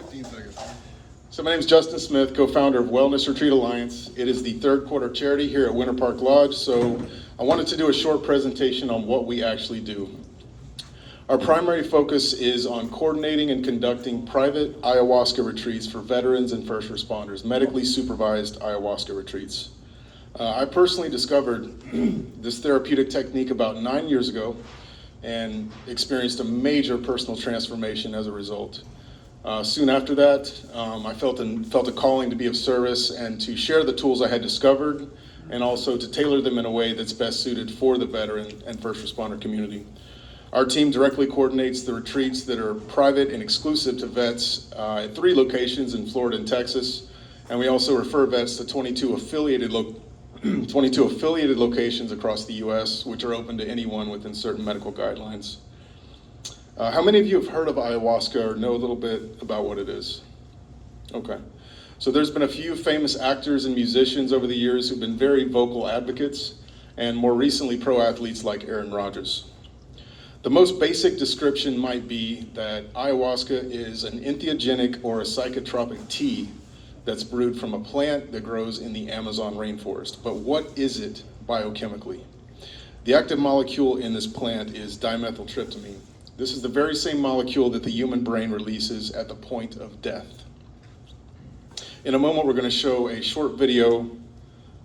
15 seconds. So my name is Justin Smith, co-founder of Wellness Retreat Alliance. It is the third quarter charity here at Winter Park Lodge, so I wanted to do a short presentation on what we actually do. Our primary focus is on coordinating and conducting private ayahuasca retreats for veterans and first responders, medically supervised ayahuasca retreats. I personally discovered this therapeutic technique about 9 years ago and experienced a major personal transformation as a result. Soon after that, I felt a calling to be of service and to share the tools I had discovered, and also to tailor them in a way that's best suited for the veteran and first responder community. Our team directly coordinates the retreats that are private and exclusive to vets at 3 locations in Florida and Texas, and we also refer vets to 22 affiliated locations across the U.S., which are open to anyone within certain medical guidelines. How many of you have heard of ayahuasca or know a little bit about what it is? Okay. So there's been a few famous actors and musicians over the years who've been very vocal advocates, and more recently pro athletes like Aaron Rodgers. The most basic description might be that ayahuasca is an entheogenic or a psychotropic tea that's brewed from a plant that grows in the Amazon rainforest. But what is it biochemically? The active molecule in this plant is dimethyltryptamine. This is the very same molecule that the human brain releases at the point of death. In a moment, we're going to show a short video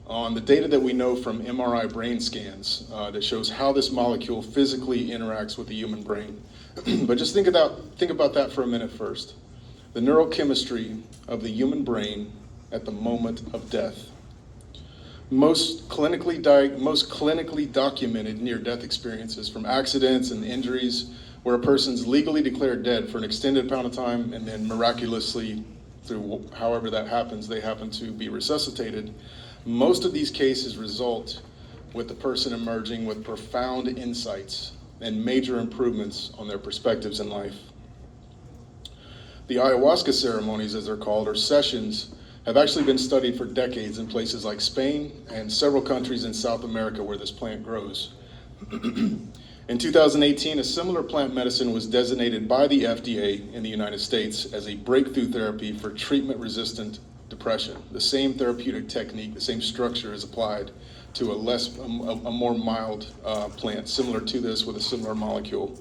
on the data that we know from MRI brain scans that shows how this molecule physically interacts with the human brain. But just think about that for a minute first. The neurochemistry of the human brain at the moment of death. Most clinically documented near-death experiences, from accidents and injuries where a person's legally declared dead for an extended amount of time, and then miraculously, through however that happens, they happen to be resuscitated. Most of these cases result with the person emerging with profound insights and major improvements on their perspectives in life. The ayahuasca ceremonies, as they're called, or sessions, have actually been studied for decades in places like Spain and several countries in South America where this plant grows. In 2018, a similar plant medicine was designated by the FDA in the United States as a breakthrough therapy for treatment-resistant depression. The same therapeutic technique, the same structure is applied to a more mild plant, similar to this with a similar molecule.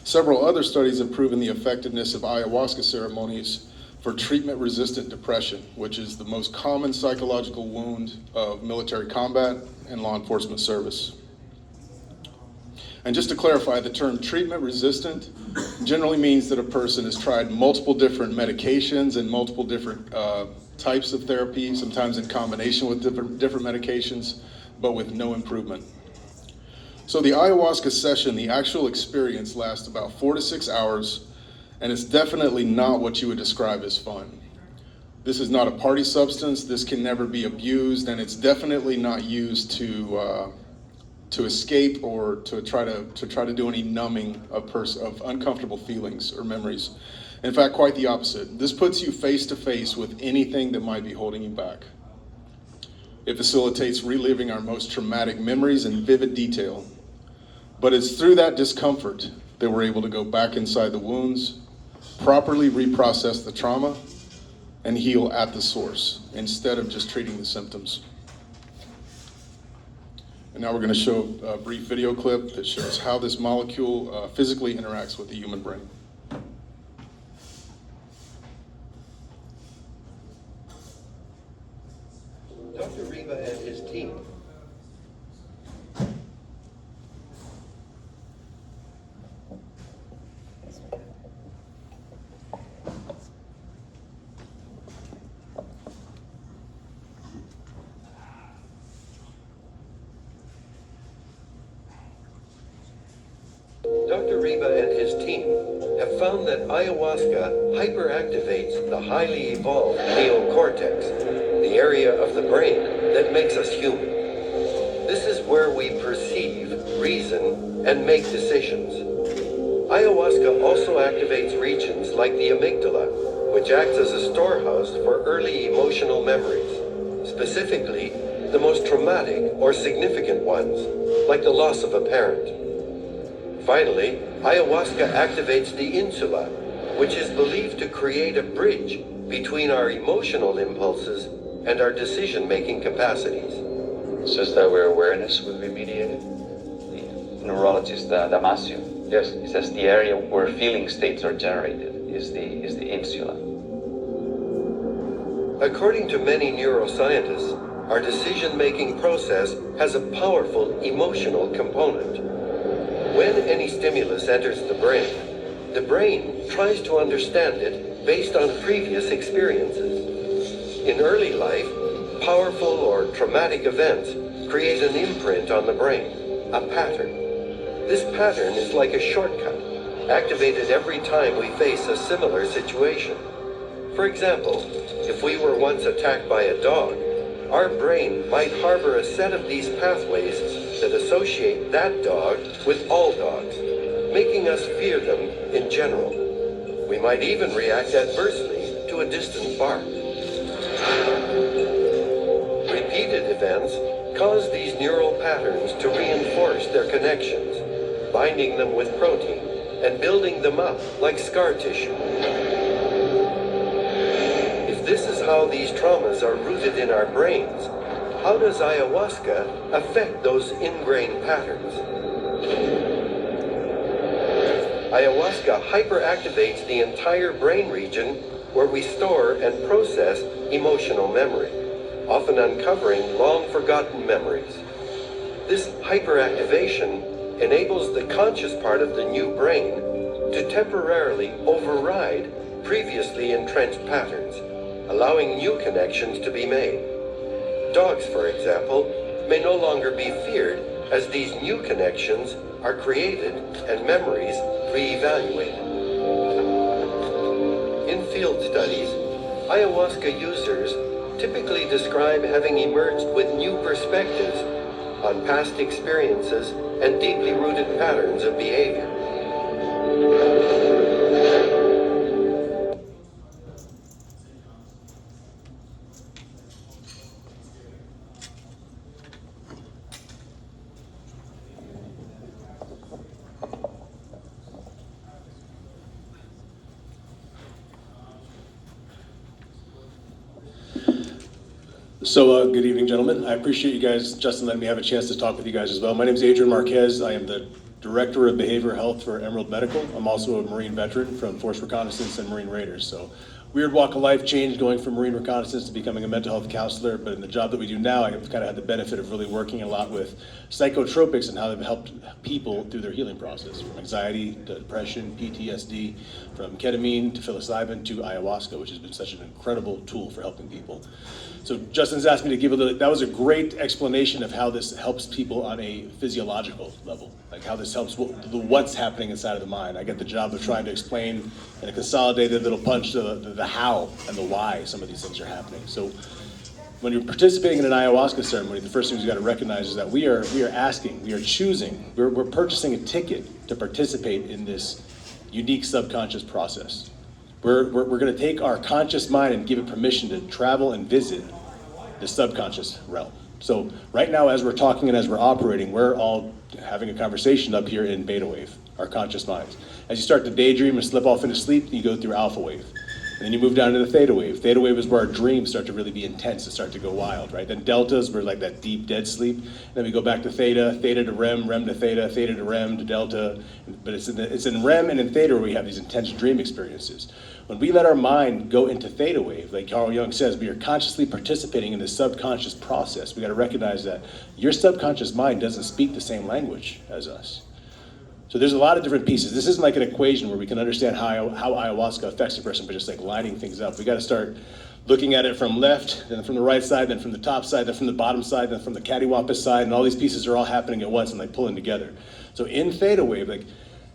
Several other studies have proven the effectiveness of ayahuasca ceremonies for treatment-resistant depression, which is the most common psychological wound of military combat and law enforcement service. And just to clarify, the term treatment-resistant generally means that a person has tried multiple different medications and multiple different types of therapy, sometimes in combination with different medications, but with no improvement. So the ayahuasca session, the actual experience, lasts about 4 to 6 hours, and it's definitely not what you would describe as fun. This is not a party substance. This can never be abused, and it's definitely not used to escape or to try to do any numbing of uncomfortable feelings or memories. In fact, quite the opposite. This puts you face to face with anything that might be holding you back. It facilitates reliving our most traumatic memories in vivid detail. But it's through that discomfort that we're able to go back inside the wounds, properly reprocess the trauma, and heal at the source, instead of just treating the symptoms. And now we're going to show a brief video clip that shows how this molecule physically interacts with the human brain. Dr. Riva and his team Dr. Riva and his team have found that ayahuasca hyperactivates the highly evolved neocortex, the area of the brain that makes us human. This is where we perceive, reason, and make decisions. Ayahuasca also activates regions like the amygdala, which acts as a storehouse for early emotional memories, specifically the most traumatic or significant ones, like the loss of a parent. Finally, ayahuasca activates the insula, which is believed to create a bridge between our emotional impulses and our decision-making capacities. Says that where awareness will be mediated? The neurologist Damasio. Yes. He says the area where feeling states are generated is the insula. According to many neuroscientists, our decision-making process has a powerful emotional component. When any stimulus enters the brain tries to understand it based on previous experiences. In early life, powerful or traumatic events create an imprint on the brain, a pattern. This pattern is like a shortcut, activated every time we face a similar situation. For example, if we were once attacked by a dog, our brain might harbor a set of these pathways that associate that dog with all dogs, making us fear them in general. We might even react adversely to a distant bark. Repeated events cause these neural patterns to reinforce their connections, binding them with protein and building them up like scar tissue. If this is how these traumas are rooted in our brains, how does ayahuasca affect those ingrained patterns? Ayahuasca hyperactivates the entire brain region where we store and process emotional memory, often uncovering long-forgotten memories. This hyperactivation enables the conscious part of the new brain to temporarily override previously entrenched patterns, allowing new connections to be made. Dogs, for example, may no longer be feared as these new connections are created and memories re-evaluated. In field studies, ayahuasca users typically describe having emerged with new perspectives on past experiences and deeply rooted patterns of behavior. So good evening, gentlemen. I appreciate you guys, Justin, letting me have a chance to talk with you guys as well. My name is Adrian Marquez. I am the Director of Behavioral Health for Emerald Medical. I'm also a Marine veteran from Force Reconnaissance and Marine Raiders. So weird walk of life change going from Marine Reconnaissance to becoming a mental health counselor. But in the job that we do now, I've kind of had the benefit of really working a lot with psychotropics and how they've helped people through their healing process, from anxiety to depression, PTSD, from ketamine to psilocybin to ayahuasca, which has been such an incredible tool for helping people. So Justin's asked me to give a little, that was a great explanation of how this helps people on a physiological level, like how this helps what's happening inside of the mind. I get the job of trying to explain in a consolidated little punch the how and the why some of these things are happening. So when you're participating in an ayahuasca ceremony, the first thing you got to recognize is that we are choosing, we're purchasing a ticket to participate in this unique subconscious process. We're going to take our conscious mind and give it permission to travel and visit the subconscious realm. So right now, as we're talking and as we're operating, we're all having a conversation up here in beta wave, our conscious minds. As you start to daydream and slip off into sleep, you go through alpha wave. And then you move down into the theta wave. Theta wave is where our dreams start to really be intense and start to go wild, right? Then deltas, we're like that deep, dead sleep. Then we go back to theta, theta to REM, REM to theta, theta to REM to delta. But it's in REM and in theta where we have these intense dream experiences. When we let our mind go into theta wave, like Carl Jung says, we are consciously participating in the subconscious process. We got to recognize that your subconscious mind doesn't speak the same language as us. So there's a lot of different pieces. This isn't like an equation where we can understand how ayahuasca affects a person by just like lining things up. We got to start looking at it from left, then from the right side, then from the top side, then from the bottom side, then from the cattywampus side, and all these pieces are all happening at once and like pulling together. So in theta wave, like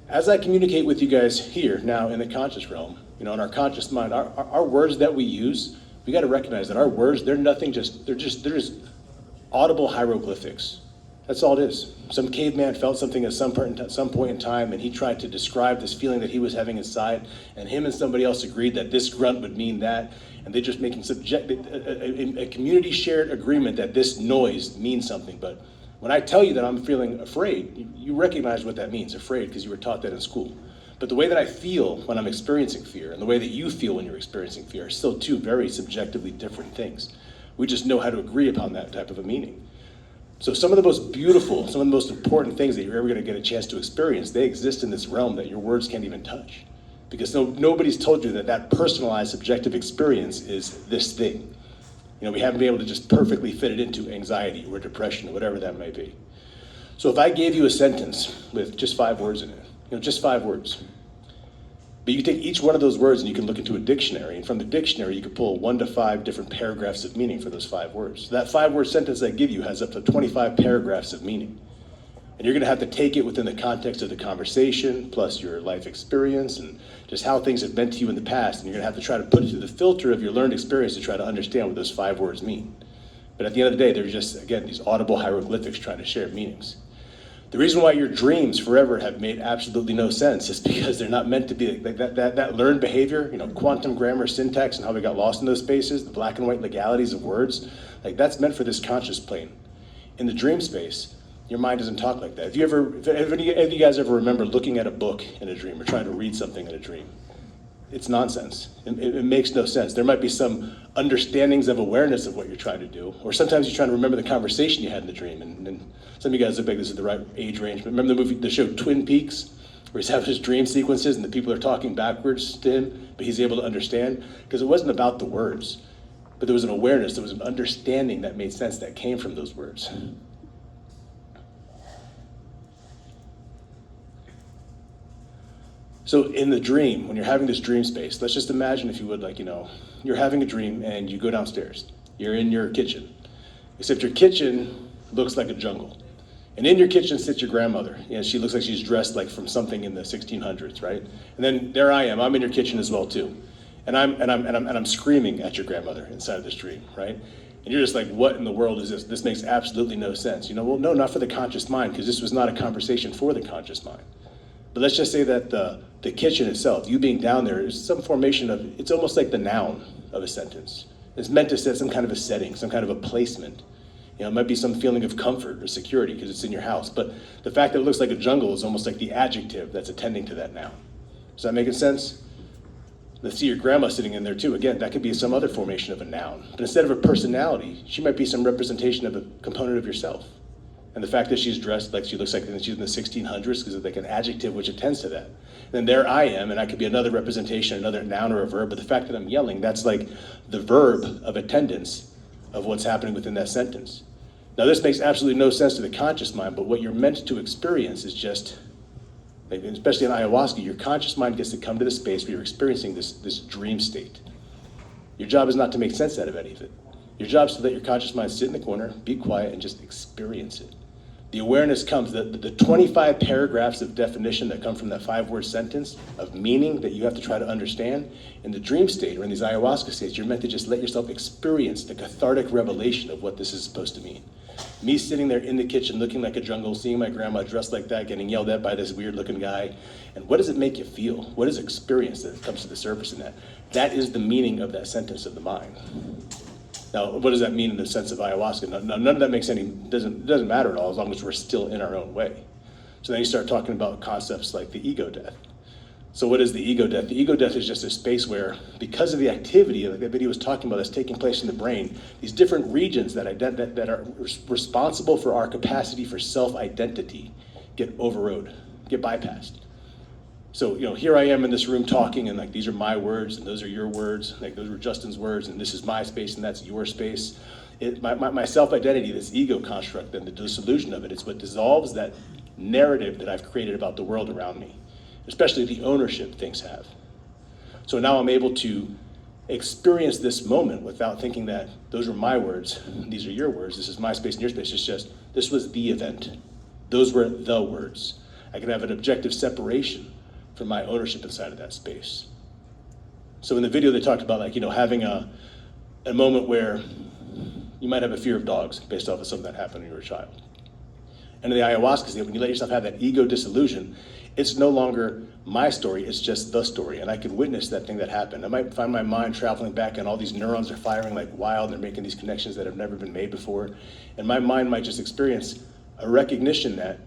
as I communicate with you guys here now in the conscious realm, in our conscious mind, our words that we use, we got to recognize that our words, they're just audible hieroglyphics. That's all it is. Some caveman felt something at some point in time, and he tried to describe this feeling that he was having inside, and him and somebody else agreed that this grunt would mean that, and they're just making a community shared agreement that this noise means something. But when I tell you that I'm feeling afraid, you recognize what that means, afraid, because you were taught that in school. But the way that I feel when I'm experiencing fear and the way that you feel when you're experiencing fear are still two very subjectively different things. We just know how to agree upon that type of a meaning. So some of the most beautiful, some of the most important things that you're ever going to get a chance to experience, they exist in this realm that your words can't even touch. Because nobody's told you that that personalized subjective experience is this thing. You know, we haven't been able to just perfectly fit it into anxiety or depression or whatever that may be. So if I gave you a sentence with just 5 words in it, just 5 words, but you take each one of those words and you can look into a dictionary, and from the dictionary you can pull 1 to 5 different paragraphs of meaning for those 5 words. So that 5-word sentence I give you has up to 25 paragraphs of meaning. And you're gonna have to take it within the context of the conversation, plus your life experience, and just how things have meant to you in the past, and you're gonna have to try to put it through the filter of your learned experience to try to understand what those 5 words mean. But at the end of the day, they're just, again, these audible hieroglyphics trying to share meanings. The reason why your dreams forever have made absolutely no sense is because they're not meant to be like that learned behavior, quantum grammar, syntax, and how we got lost in those spaces, the black and white legalities of words, like that's meant for this conscious plane. In the dream space, your mind doesn't talk like that. If any of you guys ever remember looking at a book in a dream or trying to read something in a dream, it's nonsense. It makes no sense. There might be some understandings of awareness of what you're trying to do, or sometimes you're trying to remember the conversation you had in the dream. And some of you guys look like this is the right age range, but remember the show Twin Peaks, where he's having his dream sequences and the people are talking backwards to him, but he's able to understand? Because it wasn't about the words, but there was an awareness, there was an understanding that made sense that came from those words. So in the dream, when you're having this dream space, let's just imagine, if you would, you're having a dream and you go downstairs. You're in your kitchen, except your kitchen looks like a jungle. And in your kitchen sits your grandmother. She looks like she's dressed like from something in the 1600s, right? And then there I am. I'm in your kitchen as well too, and I'm screaming at your grandmother inside of this dream, right? And you're just like, what in the world is this? This makes absolutely no sense. Well, no, not for the conscious mind, because this was not a conversation for the conscious mind. But let's just say that the kitchen itself, you being down there, is some formation of, it's almost like the noun of a sentence. It's meant to set some kind of a setting, some kind of a placement. It might be some feeling of comfort or security because it's in your house. But the fact that it looks like a jungle is almost like the adjective that's attending to that noun. Does that make sense? Let's see your grandma sitting in there too. Again, that could be some other formation of a noun. But instead of a personality, she might be some representation of a component of yourself. And the fact that she's dressed like she looks like she's in the 1600s because it's like an adjective which attends to that. And then there I am, and I could be another representation, another noun or a verb, but the fact that I'm yelling, that's like the verb of attendance of what's happening within that sentence. Now this makes absolutely no sense to the conscious mind, but what you're meant to experience is just, especially in ayahuasca, your conscious mind gets to come to the space where you're experiencing this dream state. Your job is not to make sense out of any of it. Your job is to let your conscious mind sit in the corner, be quiet, and just experience it. The awareness comes, the 25 paragraphs of definition that come from that 5-word sentence of meaning that you have to try to understand. In the dream state or in these ayahuasca states, you're meant to just let yourself experience the cathartic revelation of what this is supposed to mean. Me sitting there in the kitchen looking like a jungle, seeing my grandma dressed like that, getting yelled at by this weird looking guy. And what does it make you feel? What is experience that comes to the surface in that? That is the meaning of that sentence of the mind. Now, what does that mean in the sense of ayahuasca? None of that doesn't matter at all as long as we're still in our own way. So then you start talking about concepts like the ego death. So what is the ego death? The ego death is just a space where, because of the activity like that video was talking about that's taking place in the brain, these different regions that are responsible for our capacity for self-identity get overrode, get bypassed. So, here I am in this room talking, and these are my words, and those are your words, those were Justin's words, and this is my space, and that's your space. My self-identity, this ego construct, and the disillusion of it, it's what dissolves that narrative that I've created about the world around me, especially the ownership things have. So now I'm able to experience this moment without thinking that those are my words, these are your words, this is my space and your space. It's just, this was the event. Those were the words. I can have an objective separation from my ownership inside of that space. So in the video they talked about having a moment where you might have a fear of dogs based off of something that happened when you were a child. And in the ayahuasca, when you let yourself have that ego disillusion, it's no longer my story, it's just the story. And I can witness that thing that happened. I might find my mind traveling back and all these neurons are firing like wild and they're making these connections that have never been made before. And my mind might just experience a recognition that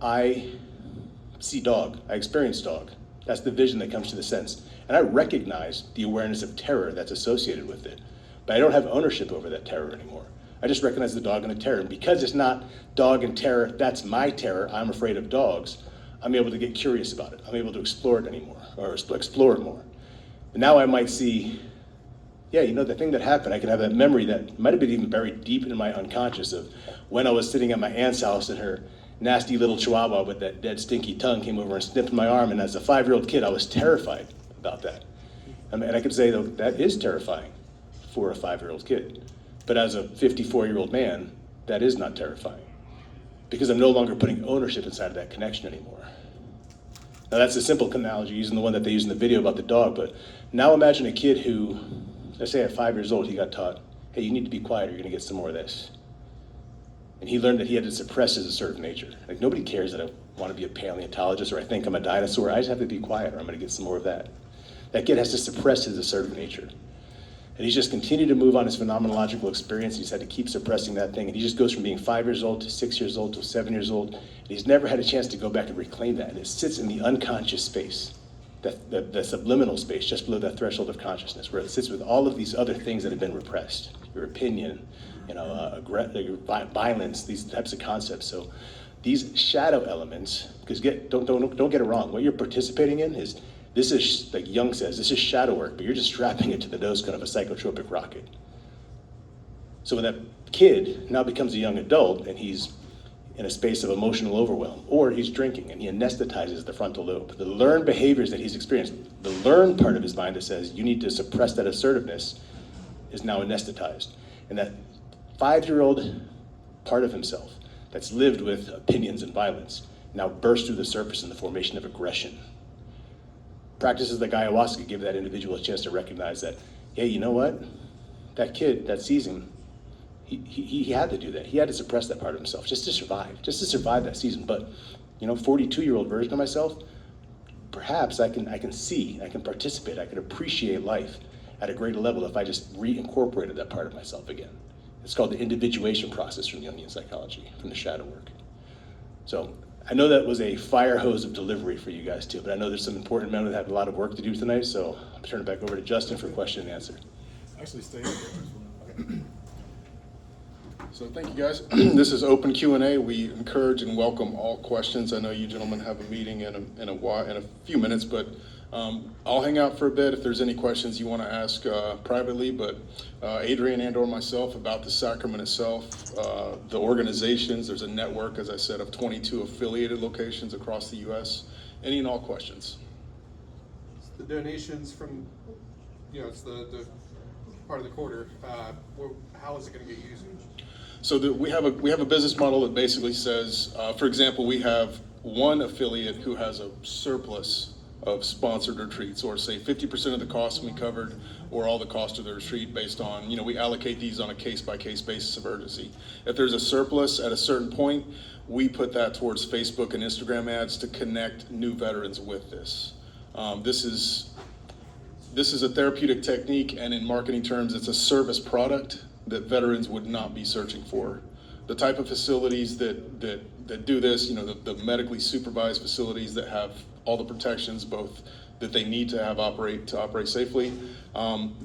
I see dog, I experience dog. That's the vision that comes to the sense. And I recognize the awareness of terror that's associated with it, but I don't have ownership over that terror anymore. I just recognize the dog and the terror. And because it's not dog and terror, that's my terror, I'm afraid of dogs, I'm able to get curious about it. I'm able to explore it anymore, or explore it more. And now I might see, yeah, you know, the thing that happened, I can have that memory that might have been even buried deep in my unconscious of when I was sitting at my aunt's house and her nasty little chihuahua with that dead stinky tongue came over and sniffed my arm, and as a 5-year-old kid, I was terrified about that. And I could say that is terrifying for a 5-year-old kid. But as a 54-year-old man, that is not terrifying because I'm no longer putting ownership inside of that connection anymore. Now that's a simple analogy using the one that they use in the video about the dog, but now imagine a kid who, let's say at 5 years old, he got taught, hey, you need to be quiet or you're gonna get some more of this. And he learned that he had to suppress his assertive nature. Like nobody cares that I wanna be a paleontologist or I think I'm a dinosaur, I just have to be quiet or I'm gonna get some more of that. That kid has to suppress his assertive nature. And he's just continued to move on his phenomenological experience. He's had to keep suppressing that thing. And he just goes from being 5 years old to 6 years old to 7 years old. And he's never had a chance to go back and reclaim that. And it sits in the unconscious space, the subliminal space, just below that threshold of consciousness, where it sits with all of these other things that have been repressed. Your opinion, you know, violence, these types of concepts. So these shadow elements, because don't get it wrong, what you're participating in is, this is, like Jung says, this is shadow work, but you're just strapping it to the nose cone of a psychotropic rocket. So when that kid now becomes a young adult and he's in a space of emotional overwhelm, or he's drinking and he anesthetizes the frontal lobe, the learned behaviors that he's experienced, the learned part of his mind that says you need to suppress that assertiveness is now anesthetized. And that 5-year-old part of himself that's lived with opinions and violence now bursts through the surface in the formation of aggression. Practices like ayahuasca give that individual a chance to recognize that, hey, you know what? That kid that sees him, he had to do that. He had to suppress that part of himself just to survive that season. But, you know, 42-year-old version of myself, perhaps I can see, I can participate, I can appreciate life at a greater level if I just reincorporated that part of myself again. It's called the individuation process from Jungian psychology, from the shadow work. So I know that was a fire hose of delivery for you guys too, but I know there's some important men that have a lot of work to do tonight, so I'll turn it back over to Justin for question and answer. Actually, stay here. Okay. So thank you, guys. This is open Q&A. We encourage and welcome all questions. I know you gentlemen have a meeting in a few minutes, but I'll hang out for a bit if there's any questions you want to ask privately. But Adrian and/or myself about the sacrament itself, the organizations. There's a network, as I said, of 22 affiliated locations across the U.S. Any and all questions? The donations from, you know, it's the part of the quarter. How is it going to get used? So we have a business model that basically says, for example, we have one affiliate who has a surplus of sponsored retreats, or say 50% of the cost can be covered, or all the cost of the retreat based on, you know, we allocate these on a case-by-case basis of urgency. If there's a surplus at a certain point, we put that towards Facebook and Instagram ads to connect new veterans with this. This is a therapeutic technique, and in marketing terms, it's a service product that veterans would not be searching for. The type of facilities that do this, you know, the medically supervised facilities that have all the protections, both that they need to have operate safely,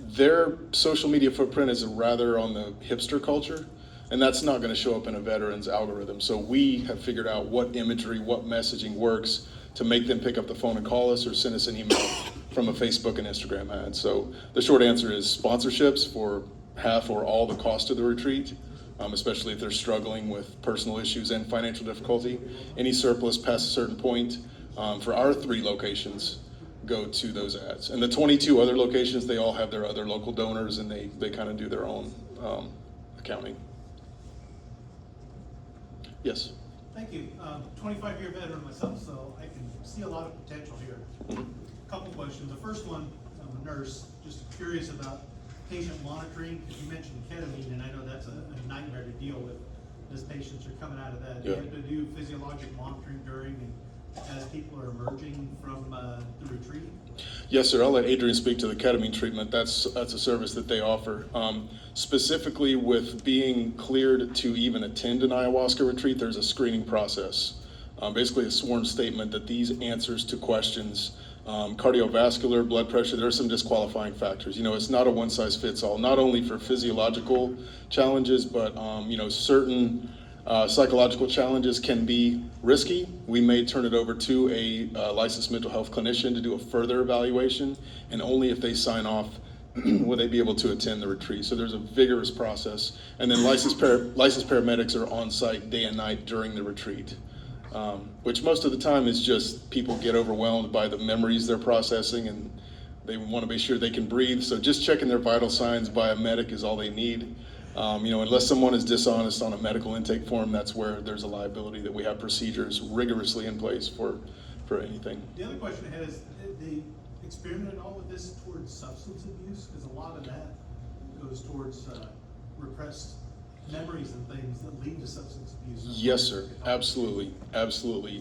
their social media footprint is rather on the hipster culture, and that's not going to show up in a veteran's algorithm. So we have figured out what imagery, what messaging works to make them pick up the phone and call us or send us an email from a Facebook and Instagram ad. So the short answer is sponsorships for half or all the cost of the retreat, especially if they're struggling with personal issues and financial difficulty. Any surplus past a certain point, for our 3 locations, go to those ads. And the 22 other locations, they all have their other local donors, and they kind of do their own accounting. Yes? Thank you. 25-year veteran myself, so I can see a lot of potential here. A couple questions. The first one, I'm a nurse, just curious about patient monitoring, because you mentioned ketamine, and I know that's a nightmare to deal with as patients are coming out of that. Do you have to do physiologic monitoring during and as people are emerging from the retreat? Yes, sir. I'll let Adrian speak to the ketamine treatment. That's a service that they offer. Specifically with being cleared to even attend an ayahuasca retreat, there's a screening process. Basically a sworn statement that these answers to questions Cardiovascular, blood pressure, there are some disqualifying factors. It's not a one size fits all, not only for physiological challenges, but certain psychological challenges can be risky. We may turn it over to a licensed mental health clinician to do a further evaluation, and only if they sign off will they be able to attend the retreat. So there's a vigorous process. And then licensed paramedics are on site day and night during the retreat, which most of the time is just people get overwhelmed by the memories they're processing and they want to be sure they can breathe. So just checking their vital signs by a medic is all they need. Unless someone is dishonest on a medical intake form, that's where there's a liability that we have procedures rigorously in place for anything. The other question I had is, did they experiment at all with this towards substance abuse? Because a lot of that goes towards repressed memories and things that lead to substance abuse. Yes, sir. Absolutely.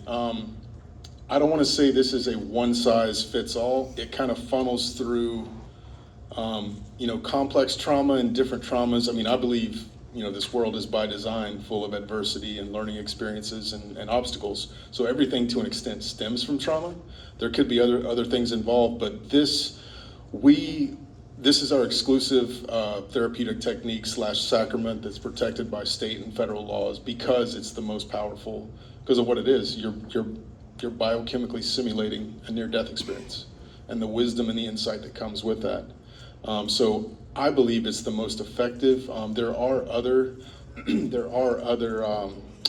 I don't want to say this is a one size fits all. It kind of funnels through complex trauma and different traumas. I mean, I believe, this world is by design full of adversity and learning experiences and obstacles. So everything to an extent stems from trauma. There could be other things involved, but this is our exclusive therapeutic technique / sacrament that's protected by state and federal laws because it's the most powerful, because of what it is. You're biochemically simulating a near-death experience and the wisdom and the insight that comes with that. So I believe it's the most effective.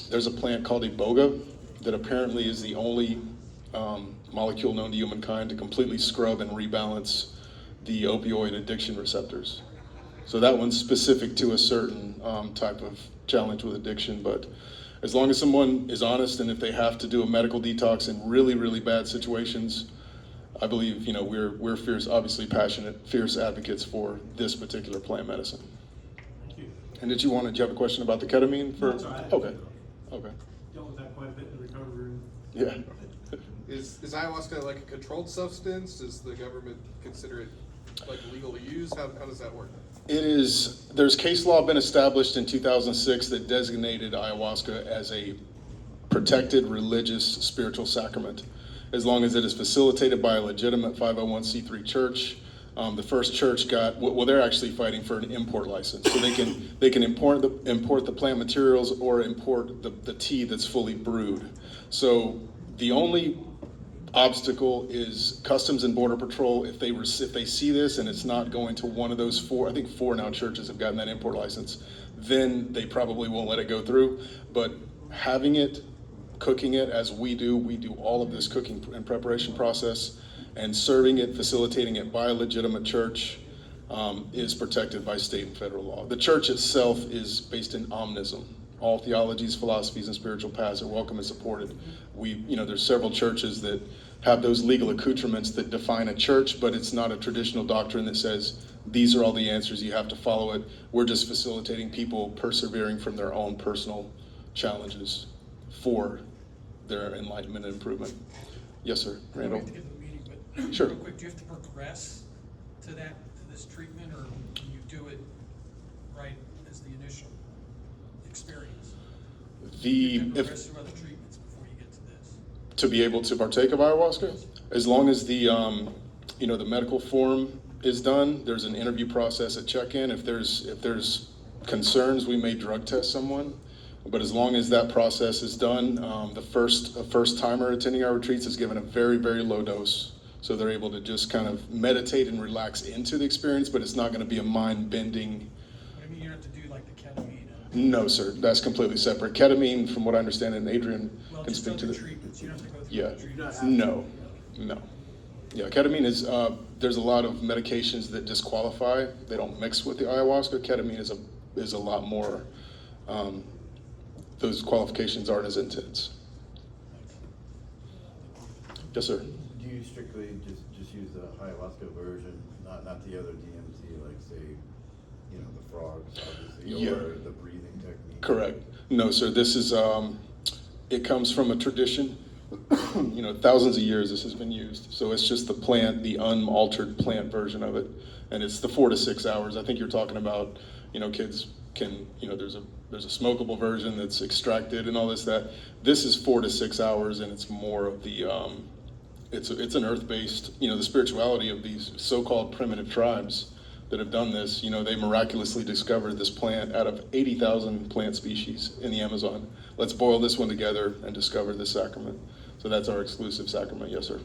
There's a plant called iboga that apparently is the only molecule known to humankind to completely scrub and rebalance the opioid addiction receptors. So that one's specific to a certain type of challenge with addiction, but as long as someone is honest and if they have to do a medical detox in really, really bad situations, I believe, we're fierce, obviously passionate, fierce advocates for this particular plant medicine. Thank you. And did you have a question about the ketamine? No, that's all right. Okay. Dealt with that quite a bit in the recovery room. Yeah. Is ayahuasca like a controlled substance? Does the government consider it like legal to use? How does that work? It is, there's case law been established in 2006 that designated ayahuasca as a protected religious spiritual sacrament, as long as it is facilitated by a legitimate 501c3 church. The first church they're actually fighting for an import license, so they can import the plant materials or import the tea that's fully brewed. So the only obstacle is Customs and Border Patrol. If they see this and it's not going to one of those four, I think 4 now churches have gotten that import license, then they probably won't let it go through. But having it, cooking it as we do all of this cooking and preparation process, and serving it, facilitating it by a legitimate church is protected by state and federal law. The church itself is based in omnism. All theologies, philosophies, and spiritual paths are welcome and supported. There's several churches that have those legal accoutrements that define a church, but it's not a traditional doctrine that says these are all the answers, you have to follow it. We're just facilitating people persevering from their own personal challenges for their enlightenment and improvement. Yes, sir. Randall? We have to get to the meeting, but Sure. real quick, do you have to progress to this treatment, or can you do it right as the initial experience? Do you have to progress through other treatments before you get to this? To be able to partake of ayahuasca, as long as the the medical form is done, there's an interview process at check-in. If there's concerns, we may drug test someone. But as long as that process is done, a first timer attending our retreats is given a very, very low dose. So they're able to just kind of meditate and relax into the experience, but it's not going to be a mind-bending. I mean, you don't have to do like the ketamine. No, sir. That's completely separate. Ketamine, from what I understand, and Adrian Well, can just speak to other the treatments. You don't have to go through Yeah. other treatments. No. Yeah, ketamine is, there's a lot of medications that disqualify. They don't mix with the ayahuasca. Ketamine is a lot more, those qualifications aren't as intense. Yes, sir. Do you strictly just use the ayahuasca version, not the other DMT, like say, the frogs, obviously, Yeah. or the breathing technique? Correct. No, sir, this is, it comes from a tradition. Thousands of years this has been used. So it's just the plant, the unaltered plant version of it. And it's the 4 to 6 hours. I think you're talking about, kids can, there's a smokable version that's extracted and all that. This is 4 to 6 hours, and it's more of the, It's an earth-based, the spirituality of these so-called primitive tribes that have done this. They miraculously discovered this plant out of 80,000 plant species in the Amazon. Let's boil this one together and discover this sacrament. So that's our exclusive sacrament. Yes, sir.